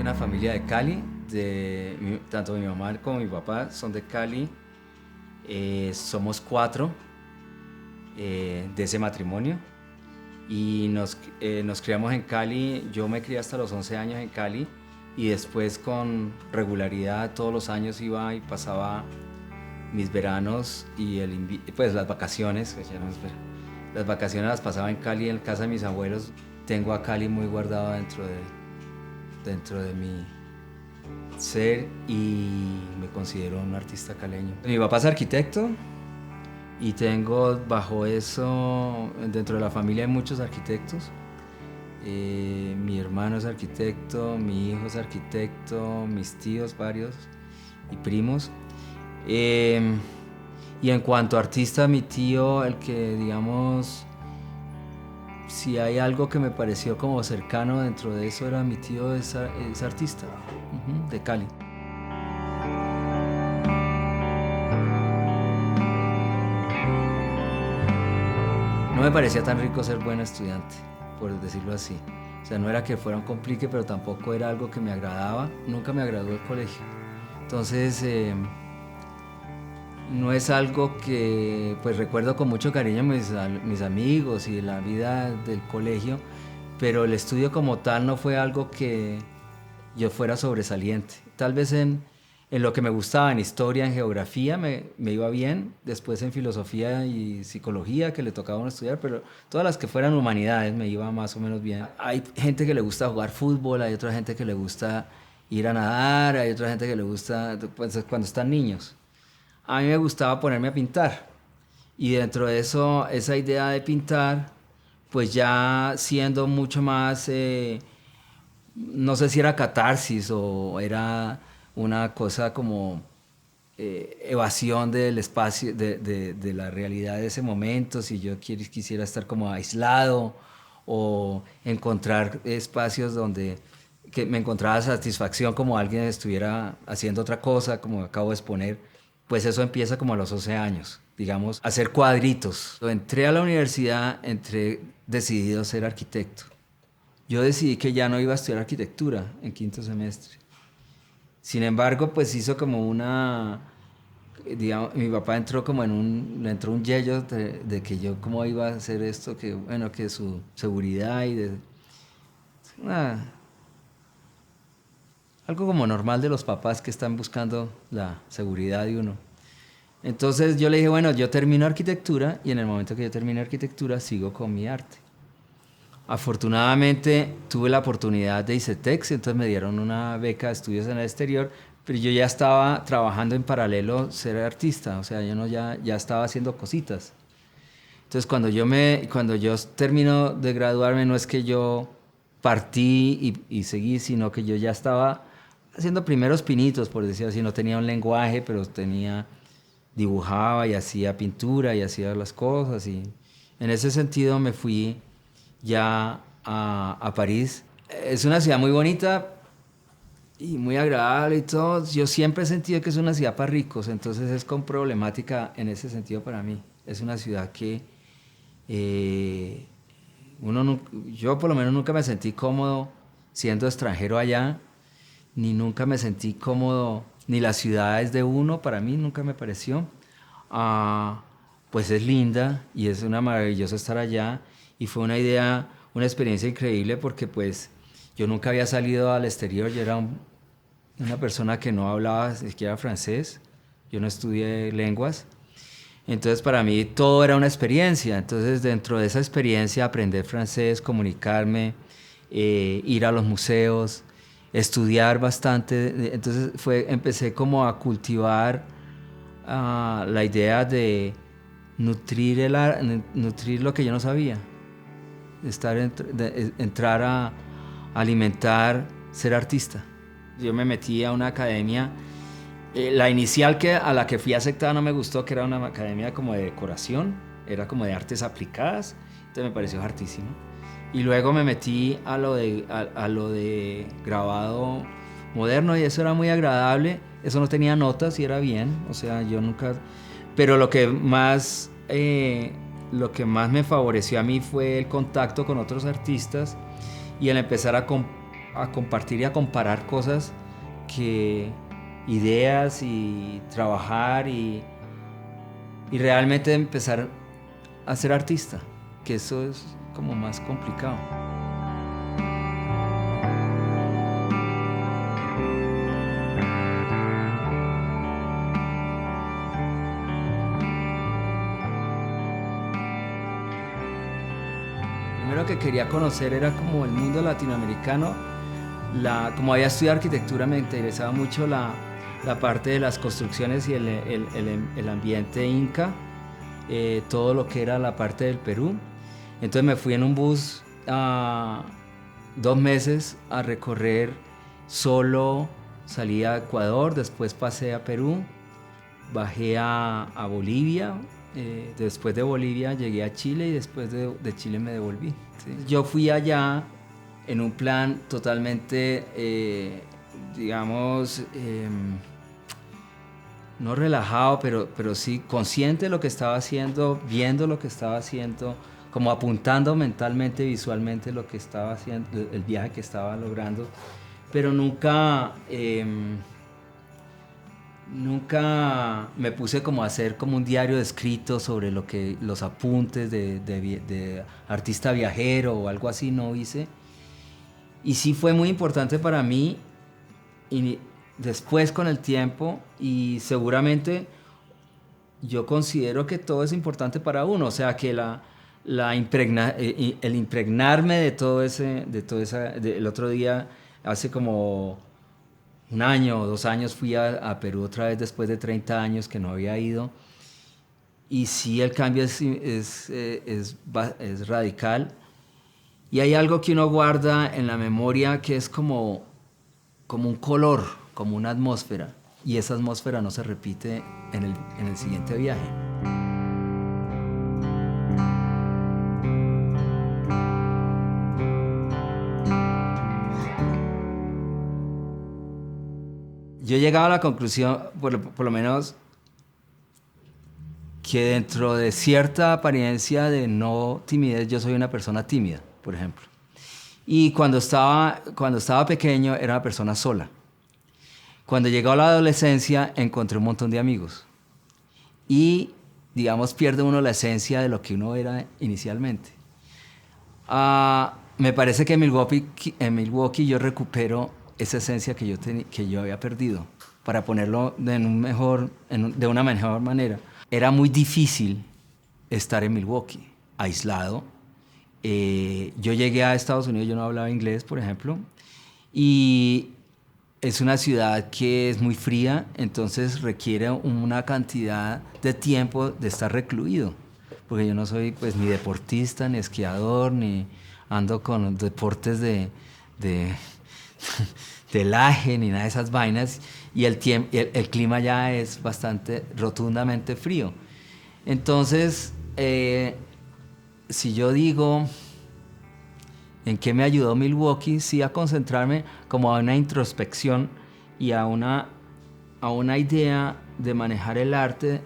una familia de Cali, tanto mi mamá como mi papá son de Cali. Somos cuatro de ese matrimonio y nos criamos en Cali. Yo me crié hasta los 11 años en Cali y después con regularidad todos los años iba y pasaba mis veranos y pues las vacaciones, las vacaciones las pasaba en Cali, en casa de mis abuelos. Tengo a Cali muy guardado dentro de mi ser y me considero un artista caleño. Mi papá es arquitecto y tengo bajo eso, dentro de la familia hay muchos arquitectos. Mi hermano es arquitecto, mi hijo es arquitecto, mis tíos varios y primos. Y en cuanto a artista, mi tío, el que digamos, si hay algo que me pareció como cercano dentro de eso, era mi tío, es artista, de Cali. No me parecía tan rico ser buen estudiante, por decirlo así. O sea, no era que fuera un complique, pero tampoco era algo que me agradaba. Nunca me agradó el colegio. Entonces, no es algo que pues recuerdo con mucho cariño mis amigos y la vida del colegio, pero el estudio como tal no fue algo que yo fuera sobresaliente. Tal vez en lo que me gustaba, en historia, en geografía, me iba bien. Después en filosofía y psicología, que le tocaba a uno estudiar, pero todas las que fueran humanidades me iba más o menos bien. Hay gente que le gusta jugar fútbol, hay otra gente que le gusta ir a nadar, hay otra gente que le gusta, pues, cuando están niños. A mí me gustaba ponerme a pintar y dentro de eso, esa idea de pintar, pues ya siendo mucho más, no sé si era catarsis o era una cosa como evasión del espacio, de la realidad de ese momento, si yo quisiera estar como aislado o encontrar espacios donde que me encontraba satisfacción como alguien estuviera haciendo otra cosa, como acabo de exponer. Pues eso empieza como a los 12 años, digamos, a hacer cuadritos. Cuando entré a la universidad, entré decidido a ser arquitecto. Yo decidí que ya no iba a estudiar arquitectura en quinto semestre. Sin embargo, pues hizo como digamos, mi papá entró como le entró un yello de que yo cómo iba a hacer esto, que bueno, que su seguridad algo como normal de los papás que están buscando la seguridad de uno. Entonces yo le dije, bueno, yo termino arquitectura y en el momento que yo termine arquitectura sigo con mi arte. Afortunadamente tuve la oportunidad de ICETEX, entonces me dieron una beca de estudios en el exterior, pero yo ya estaba trabajando en paralelo ser artista, o sea, yo no ya estaba haciendo cositas. Entonces cuando yo termino de graduarme, no es que yo partí y seguí, sino que yo ya estaba haciendo primeros pinitos, por decir así. No tenía un lenguaje, pero dibujaba y hacía pintura y hacía las cosas, y en ese sentido me fui ya a París. Es una ciudad muy bonita y muy agradable y todo. Yo siempre he sentido que es una ciudad para ricos, entonces es con problemática en ese sentido para mí. Es una ciudad que yo por lo menos nunca me sentí cómodo siendo extranjero allá, ni nunca me sentí cómodo, ni la ciudad es de uno, para mí nunca me pareció. Pues es linda y es una maravillosa estar allá, y fue una experiencia increíble porque pues yo nunca había salido al exterior. Yo era una persona que no hablaba siquiera francés, yo no estudié lenguas. Entonces para mí todo era una experiencia. Entonces dentro de esa experiencia aprender francés, comunicarme, ir a los museos, estudiar bastante. Entonces empecé como a cultivar la idea de nutrir lo que yo no sabía. Entrar a alimentar, ser artista. Yo me metí a una academia. La inicial a la que fui aceptada no me gustó, que era una academia como de decoración, era como de artes aplicadas, entonces me pareció hartísimo. Y luego me metí a lo de grabado moderno, y eso era muy agradable. Eso no tenía notas y era bien, o sea, yo nunca... Pero lo que más me favoreció a mí fue el contacto con otros artistas y el empezar a a compartir y a comparar cosas, que ideas y trabajar y realmente empezar a ser artista, que eso es como más complicado. Primero que quería conocer era como el mundo latinoamericano. Como había estudiado arquitectura, me interesaba mucho la parte de las construcciones y el ambiente inca, todo lo que era la parte del Perú. Entonces me fui en un bus 2 meses a recorrer solo, salí a Ecuador, después pasé a Perú, bajé a Bolivia, después de Bolivia llegué a Chile y después de Chile me devolví. ¿Sí? Yo fui allá en un plan totalmente, digamos, no relajado, pero sí consciente de lo que estaba haciendo, viendo lo que estaba haciendo, como apuntando mentalmente, visualmente lo que estaba haciendo, el viaje que estaba logrando, pero nunca me puse como a hacer como un diario escrito sobre los apuntes de artista viajero o algo así, no hice. Y sí fue muy importante para mí, y después con el tiempo, y seguramente yo considero que todo es importante para uno, o sea que el impregnarme de todo el otro día, hace como 1 año o 2 años fui a Perú otra vez después de 30 años que no había ido, y sí el cambio es radical. Y hay algo que uno guarda en la memoria que es como un color, como una atmósfera. Y esa atmósfera no se repite en el siguiente viaje. Yo he llegado a la conclusión, por lo menos, que dentro de cierta apariencia de no timidez, yo soy una persona tímida, por ejemplo. Y cuando estaba pequeño era una persona sola. Cuando llegó a la adolescencia encontré un montón de amigos. Y, digamos, pierde uno la esencia de lo que uno era inicialmente. Me parece que en Milwaukee yo recupero esa esencia que yo había perdido, para ponerlo de una mejor manera. Era muy difícil estar en Milwaukee, aislado. Yo llegué a Estados Unidos, yo no hablaba inglés, por ejemplo, y es una ciudad que es muy fría, entonces requiere una cantidad de tiempo de estar recluido, porque yo no soy pues ni deportista, ni esquiador, ni ando con deportes de telaje, ni nada de esas vainas, y el clima ya es bastante rotundamente frío. Entonces, si yo digo en qué me ayudó Milwaukee, sí a concentrarme como a una introspección y a una idea de manejar el arte,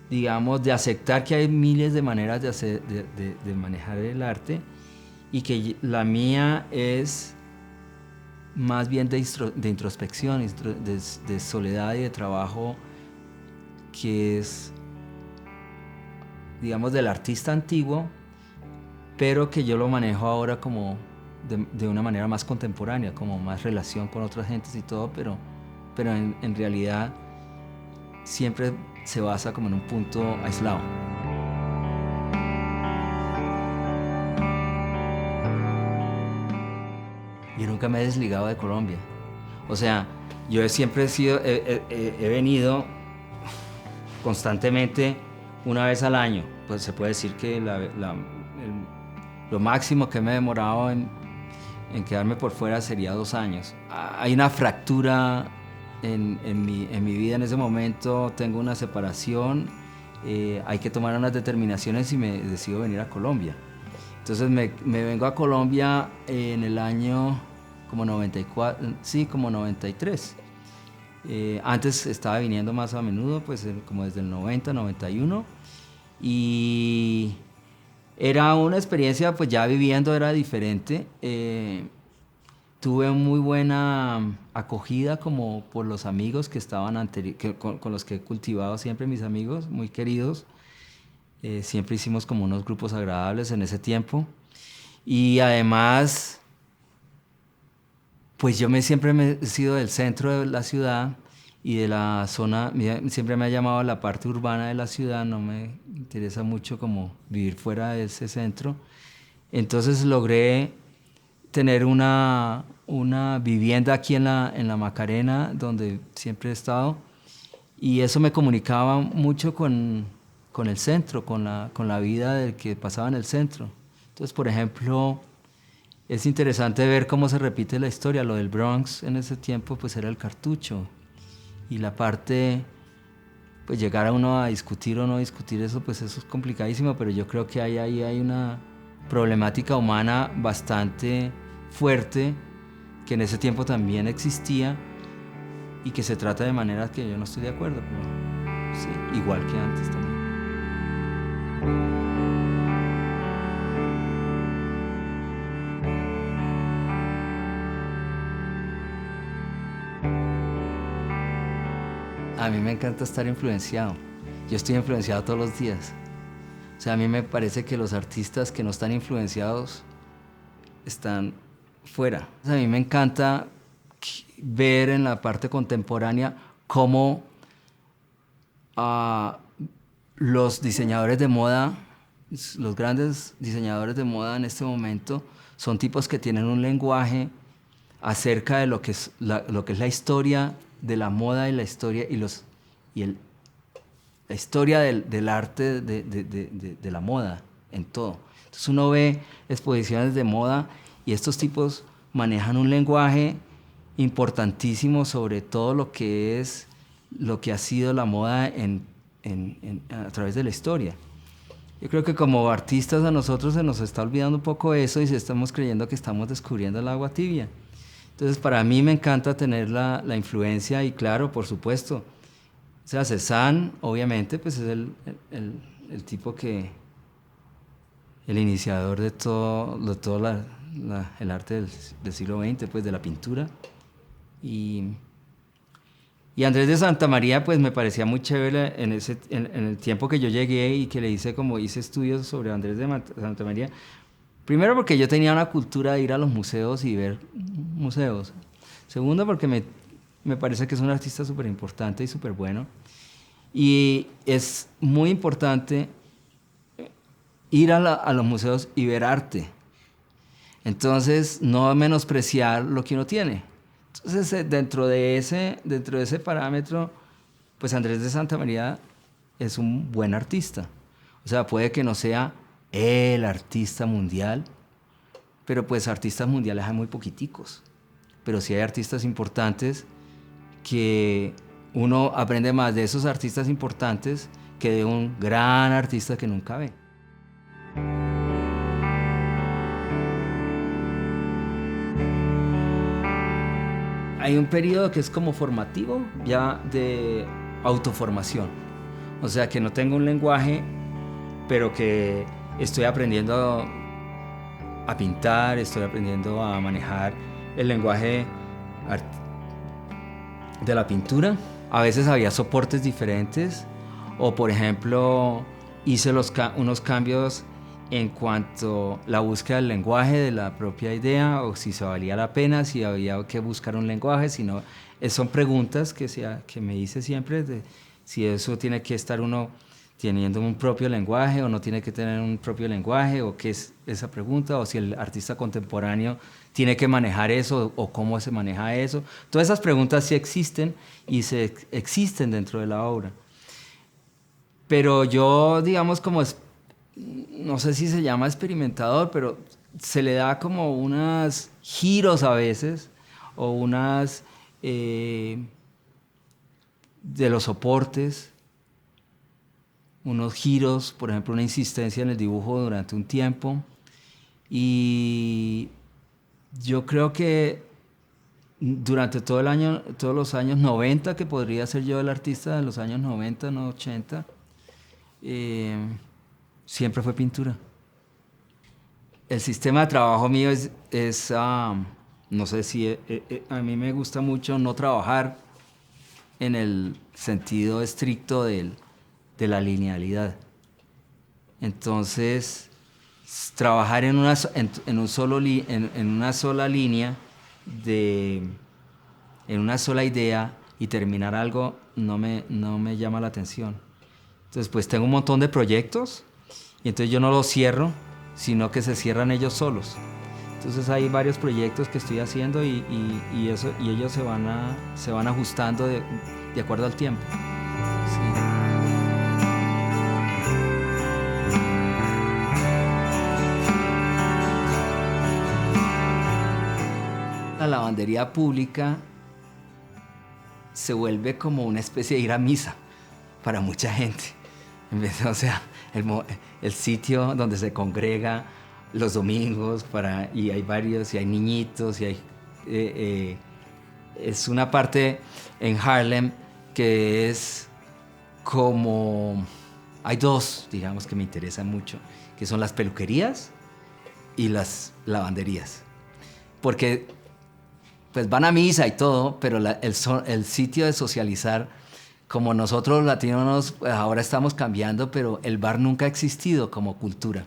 digamos, de aceptar que hay miles de maneras de manejar el arte, y que la mía es más bien de introspección, de soledad y de trabajo, que es, digamos, del artista antiguo, pero que yo lo manejo ahora como de una manera más contemporánea, como más relación con otras gentes y todo, pero en realidad siempre se basa como en un punto aislado. Yo nunca me he desligado de Colombia. O sea, yo siempre he venido constantemente una vez al año. Pues se puede decir que lo máximo que me he demorado en quedarme por fuera sería 2 años. Hay una fractura en mi vida en ese momento, tengo una separación, hay que tomar unas determinaciones y me decido venir a Colombia. Entonces me vengo a Colombia en el año como 94, sí, como 93. Antes estaba viniendo más a menudo, pues como desde el 90, 91. Y era una experiencia, pues ya viviendo era diferente. tuve muy buena acogida como por los amigos que estaban con los que he cultivado siempre mis amigos, muy queridos. Siempre hicimos como unos grupos agradables en ese tiempo. Y además, pues siempre me he sido del centro de la ciudad y de la zona, siempre me ha llamado la parte urbana de la ciudad, no me interesa mucho como vivir fuera de ese centro. Entonces logré tener una vivienda aquí en la Macarena, donde siempre he estado, y eso me comunicaba mucho con el centro, con la vida del que pasaba en el centro. Entonces, por ejemplo, es interesante ver cómo se repite la historia. Lo del Bronx en ese tiempo pues era el cartucho, y la parte, pues llegar a uno a discutir o no discutir eso, pues eso es complicadísimo, pero yo creo que ahí hay una problemática humana bastante fuerte que en ese tiempo también existía y que se trata de manera que yo no estoy de acuerdo, pero sí, igual que antes también. A mí me encanta estar influenciado. Yo estoy influenciado todos los días. O sea, a mí me parece que los artistas que no están influenciados están fuera. O sea, a mí me encanta ver en la parte contemporánea cómo uh, los diseñadores de moda, los grandes diseñadores de moda en este momento, son tipos que tienen un lenguaje acerca de lo que es la historia de la moda y la historia la historia del arte de la moda en todo. Entonces uno ve exposiciones de moda y estos tipos manejan un lenguaje importantísimo sobre todo lo que ha sido la moda a través de la historia. Yo creo que como artistas a nosotros se nos está olvidando un poco eso y estamos creyendo que estamos descubriendo el agua tibia. Entonces para mí me encanta tener la influencia y claro, por supuesto, o sea, Cézanne obviamente pues es el tipo el iniciador de todo el arte del siglo XX, pues de la pintura. Y Andrés de Santamaría pues me parecía muy chévere en el tiempo que yo llegué y que hice estudios sobre Andrés de Santamaría. Primero porque yo tenía una cultura de ir a los museos y ver museos. Segundo porque me parece que es un artista súper importante y súper bueno. Y es muy importante ir a los museos y ver arte. Entonces, no menospreciar lo que uno tiene. Entonces, dentro de ese parámetro, pues Andrés de Santamaría es un buen artista. O sea, puede que no sea el artista mundial, pero pues artistas mundiales hay muy poquiticos. Pero sí hay artistas importantes que uno aprende más de esos artistas importantes que de un gran artista que nunca ve. Hay un periodo que es como formativo, ya de autoformación. O sea, que no tengo un lenguaje, pero que estoy aprendiendo a pintar, estoy aprendiendo a manejar el lenguaje de la pintura. A veces había soportes diferentes, o por ejemplo, hice unos cambios en cuanto a la búsqueda del lenguaje de la propia idea, o si se valía la pena, si había que buscar un lenguaje, son preguntas que me hice siempre, de si eso tiene que estar uno teniendo un propio lenguaje o no tiene que tener un propio lenguaje, o qué es esa pregunta, o si el artista contemporáneo tiene que manejar eso o cómo se maneja eso. Todas esas preguntas sí existen y existen dentro de la obra. Pero yo, digamos, no sé si se llama experimentador, pero se le da como unos giros a veces, o de los soportes, unos giros, por ejemplo, una insistencia en el dibujo durante un tiempo. Y yo creo que durante todos los años 90, que podría ser yo el artista de los años 90, no 80, siempre fue pintura. El sistema de trabajo mío es No sé si a mí me gusta mucho no trabajar en el sentido estricto de la linealidad. Entonces, trabajar en un en una sola línea, de, en una sola idea y terminar algo no me llama la atención. Entonces, pues tengo un montón de proyectos y entonces yo no los cierro, sino que se cierran ellos solos. Entonces hay varios proyectos que estoy haciendo y ellos se van ajustando de acuerdo al tiempo. Sí. La lavandería pública se vuelve como una especie de ir a misa para mucha gente. O sea, el sitio donde se congrega los domingos y hay varios, y hay niñitos, y hay, es una parte en Harlem que es como... Hay dos, digamos, que me interesan mucho, que son las peluquerías y las lavanderías. Porque pues van a misa y todo, pero el sitio de socializar, como nosotros los latinos pues ahora estamos cambiando, pero el bar nunca ha existido como cultura.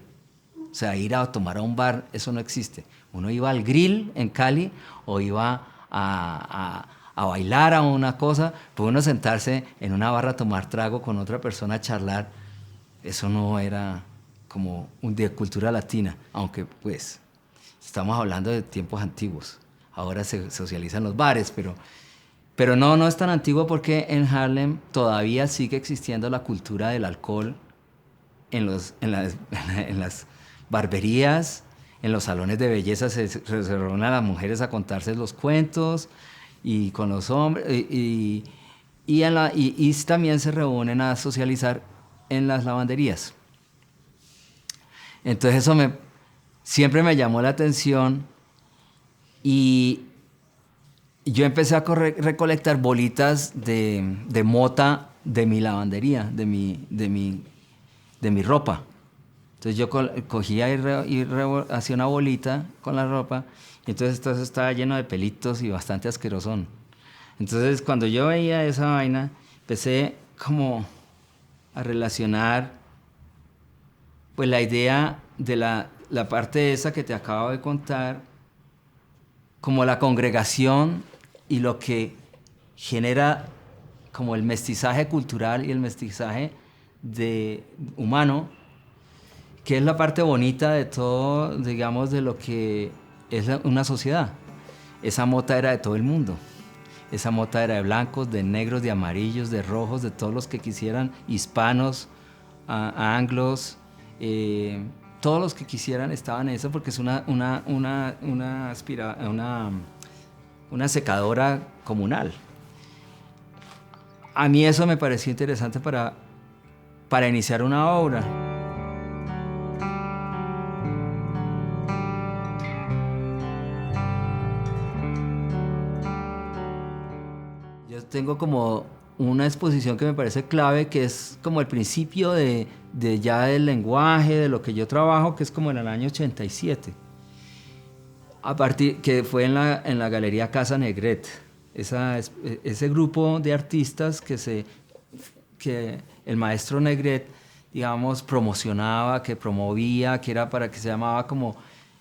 O sea, ir a tomar a un bar, eso no existe. Uno iba al grill en Cali o iba a bailar a una cosa, pues uno sentarse en una barra a tomar trago con otra persona a charlar, eso no era como de cultura latina, aunque pues estamos hablando de tiempos antiguos. Ahora se socializan los bares, pero no es tan antiguo porque en Harlem todavía sigue existiendo la cultura del alcohol en las barberías, en los salones de belleza se reúnen las mujeres a contarse los cuentos y con los hombres y también se reúnen a socializar en las lavanderías. Entonces siempre me llamó la atención y yo empecé a recolectar bolitas de mota de mi lavandería, de mi ropa. Entonces yo cogía hacía una bolita con la ropa y entonces todo eso estaba lleno de pelitos y bastante asquerosón. Entonces cuando yo veía esa vaina, empecé como a relacionar pues la idea de la parte esa que te acabo de contar, como la congregación y lo que genera como el mestizaje cultural y el mestizaje humano, que es la parte bonita de todo, digamos, de lo que es una sociedad. Esa mota era de todo el mundo. Esa mota era de blancos, de negros, de amarillos, de rojos, de todos los que quisieran, hispanos, anglos, todos los que quisieran estaban en eso porque es una secadora comunal. A mí eso me pareció interesante para iniciar una obra. Yo tengo como una exposición que me parece clave, que es como el principio de ya del lenguaje, de lo que yo trabajo, que es como en el año 87. Que fue en la Galería Casa Negret. Ese grupo de artistas que el maestro Negret, digamos, promocionaba, que promovía, que era para que se llamaba como,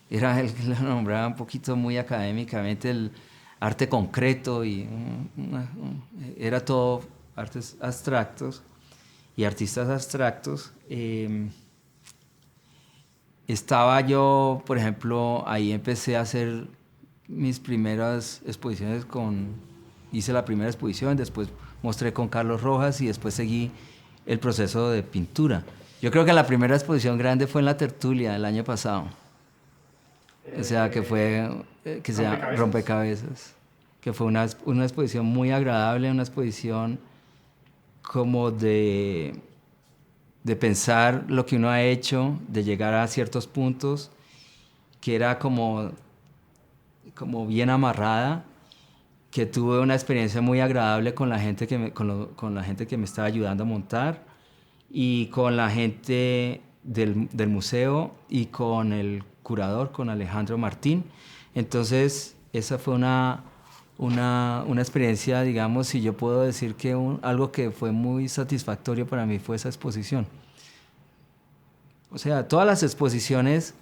era el que lo nombraba un poquito muy académicamente el arte concreto y era todo artes abstractos y artistas abstractos. Estaba yo, por ejemplo, ahí empecé a hacer mis primeras exposiciones hice la primera exposición, después mostré con Carlos Rojas y después seguí el proceso de pintura. Yo creo que la primera exposición grande fue en la Tertulia el año pasado. O sea, que se llama Rompecabezas. Que fue una exposición muy agradable, una exposición como de pensar lo que uno ha hecho, de llegar a ciertos puntos, que era como bien amarrada, que tuve una experiencia muy agradable con la gente con la gente que me estaba ayudando a montar y con la gente del museo y con el curador, con Alejandro Martín. Entonces esa fue una experiencia, digamos, si yo puedo decir que algo que fue muy satisfactorio para mí fue esa exposición. O sea, todas las exposiciones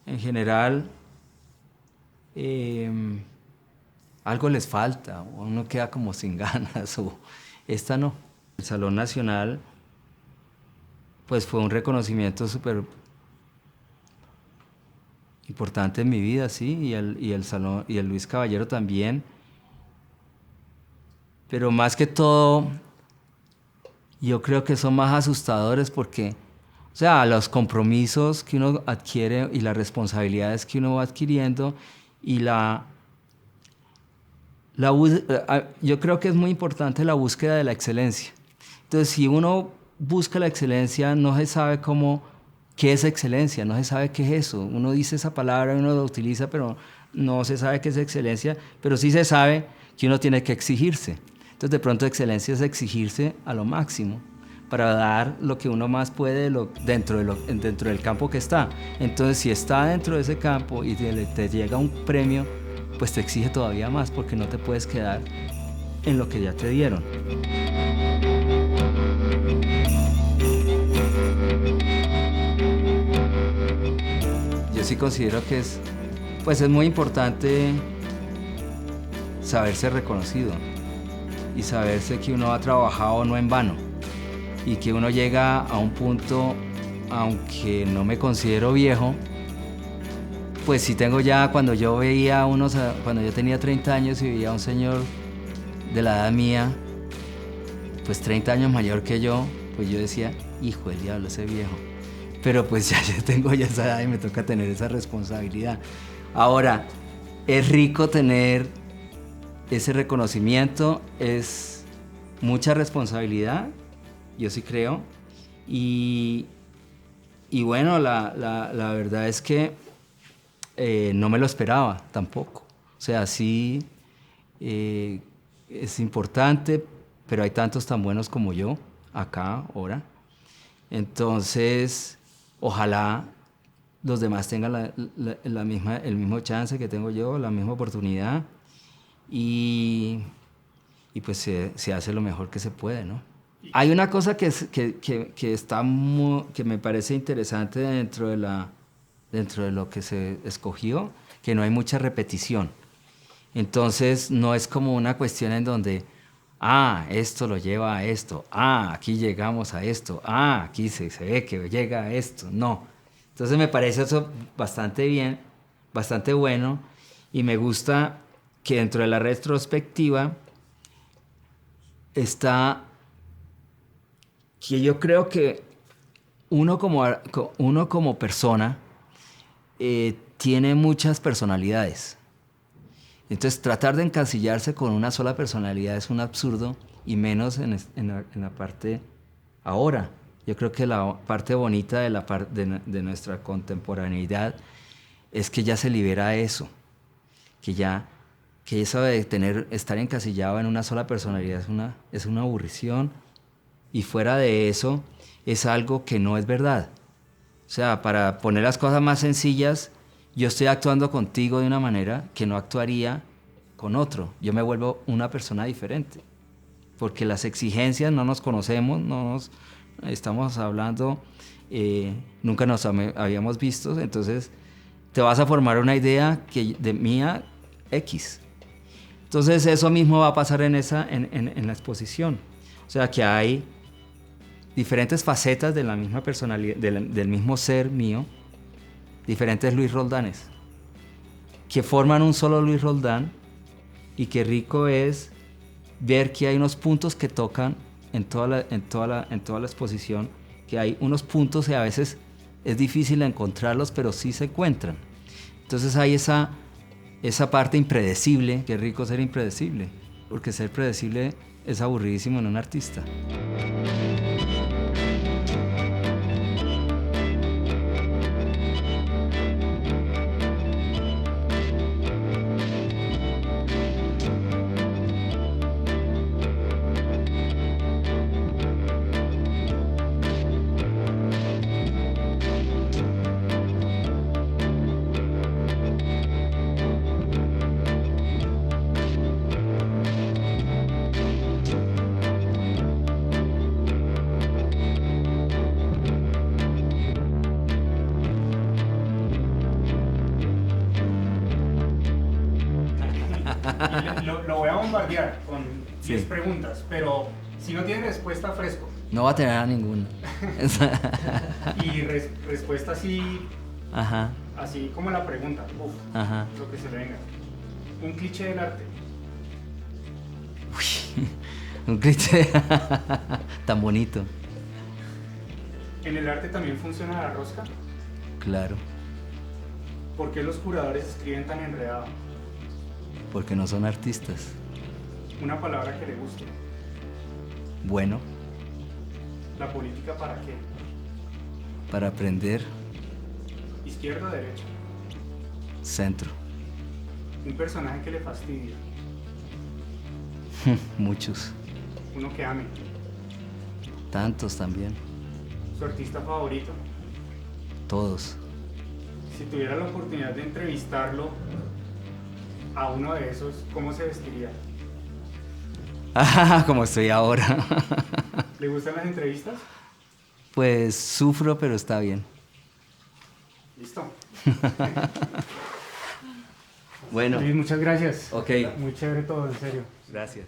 en general, algo les falta, o uno queda como sin ganas, o esta no. El Salón Nacional, pues fue un reconocimiento súper importante en mi vida, sí, y el Luis Caballero también. Pero más que todo, yo creo que son más asustadores porque, o sea, los compromisos que uno adquiere y las responsabilidades que uno va adquiriendo y yo creo que es muy importante la búsqueda de la excelencia. Entonces, si uno busca la excelencia, no se sabe qué es excelencia, no se sabe qué es eso. Uno dice esa palabra, uno la utiliza, pero no se sabe qué es excelencia, pero sí se sabe que uno tiene que exigirse. Entonces, de pronto, excelencia es exigirse a lo máximo para dar lo que uno más puede dentro del campo que está. Entonces, si está dentro de ese campo y te llega un premio, pues te exige todavía más porque no te puedes quedar en lo que ya te dieron. Yo sí considero que es muy importante saberse reconocido y saberse que uno ha trabajado no en vano y que uno llega a un punto, aunque no me considero viejo, pues sí tengo ya, cuando yo tenía 30 años y veía a un señor de la edad mía, pues 30 años mayor que yo, pues yo decía, hijo del diablo, ese viejo. Pero pues ya tengo ya esa edad y me toca tener esa responsabilidad. Ahora, es rico tener ese reconocimiento, es mucha responsabilidad, yo sí creo. Y bueno, la verdad es que no me lo esperaba tampoco. O sea, sí es importante, pero hay tantos tan buenos como yo acá, ahora. Entonces, ojalá los demás tengan el mismo chance que tengo yo, la misma oportunidad. Y pues se hace lo mejor que se puede, ¿no? Hay una cosa que me parece interesante dentro de lo que se escogió, que no hay mucha repetición. Entonces no es como una cuestión en donde, esto lo lleva a esto, aquí llegamos a esto, aquí se ve que llega a esto. No. Entonces me parece eso bastante bien, bastante bueno, y me gusta que dentro de la retrospectiva está que yo creo que uno como persona tiene muchas personalidades. Entonces tratar de encasillarse con una sola personalidad es un absurdo, y menos en la parte ahora. Yo creo que la parte bonita de nuestra contemporaneidad es que ya se libera eso, que eso de estar encasillado en una sola personalidad es una aburrición, y fuera de eso es algo que no es verdad. O sea, para poner las cosas más sencillas, yo estoy actuando contigo de una manera que no actuaría con otro. Yo me vuelvo una persona diferente, porque las exigencias, no nos conocemos, estamos hablando, nunca nos habíamos visto, entonces te vas a formar una idea de mía X. Entonces eso mismo va a pasar en la exposición. O sea, que hay diferentes facetas de la misma personalidad, del mismo ser mío, diferentes Luis Roldanes, que forman un solo Luis Roldán, y qué rico es ver que hay unos puntos que tocan en toda la exposición, que hay unos puntos que a veces es difícil encontrarlos, pero sí se encuentran. Entonces hay esa parte impredecible, qué rico ser impredecible, porque ser predecible es aburridísimo en un artista. Y lo voy a bombardear con 10 Sí. preguntas, pero si no tiene respuesta, fresco. No va a tener a ninguno. Y respuesta así, Ajá, así como la pregunta. Uf, ajá. lo que se le venga. Un cliché del arte. Un cliché tan bonito. ¿En el arte también funciona la rosca? Claro, ¿Por qué los curadores escriben tan enredado? porque no son artistas. Una palabra que le guste. Bueno, ¿La política para qué? para aprender, ¿Izquierda o derecha? centro. Un personaje que le fastidie. Muchos, Uno que ame. tantos también, ¿Su artista favorito? todos. Si tuviera la oportunidad de entrevistarlo a uno de esos, ¿cómo se vestiría? Como estoy ahora. ¿Le gustan las entrevistas? Pues sufro, pero está bien. Listo. Bueno, Luis, muchas gracias. ok, Muy chévere todo, en serio. gracias.